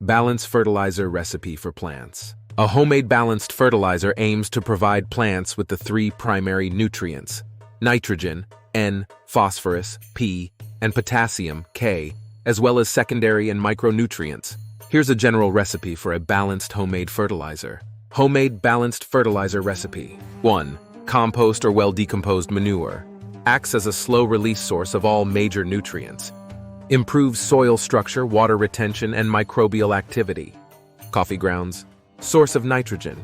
Balanced fertilizer recipe for plants. A homemade balanced fertilizer aims to provide plants with the three primary nutrients: nitrogen, N, phosphorus, P, and potassium, K, as well as secondary and micronutrients. Here's a general recipe for a balanced homemade fertilizer. Homemade balanced fertilizer recipe. 1. Compost or well-decomposed manure. Acts as a slow-release source of all major nutrients. Improves soil structure, water retention, and microbial activity. Coffee grounds. Source of nitrogen.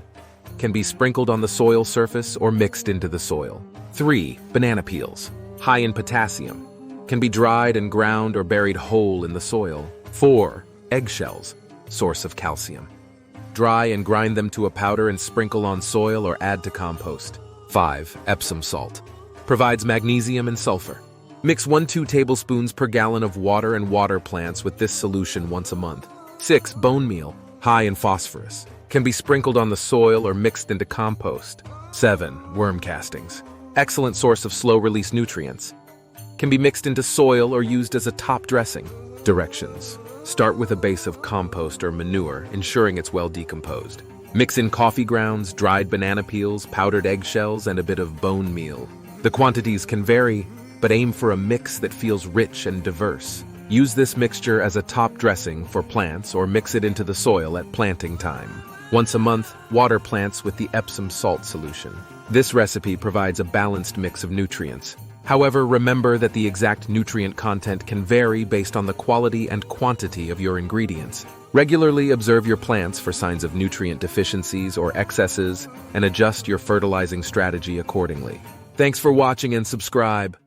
Can be sprinkled on the soil surface or mixed into the soil. 3. Banana peels. High in potassium. Can be dried and ground or buried whole in the soil. 4. Eggshells. Source of calcium. Dry and grind them to a powder and sprinkle on soil or add to compost. 5. Epsom salt. Provides magnesium and sulfur. Mix 1-2 tablespoons per gallon of water and water plants with this solution once a month. 6. Bone meal. High in phosphorus. Can be sprinkled on the soil or mixed into compost. 7. Worm castings. Excellent source of slow-release nutrients. Can be mixed into soil or used as a top dressing. Directions. Start with a base of compost or manure, ensuring it's well decomposed. Mix in coffee grounds, dried banana peels, powdered eggshells, and a bit of bone meal. The quantities can vary, but aim for a mix that feels rich and diverse. Use this mixture as a top dressing for plants or mix it into the soil at planting time. Once a month, water plants with the Epsom salt solution. This recipe provides a balanced mix of nutrients. However, remember that the exact nutrient content can vary based on the quality and quantity of your ingredients. Regularly observe your plants for signs of nutrient deficiencies or excesses and adjust your fertilizing strategy accordingly. Thanks for watching and subscribe.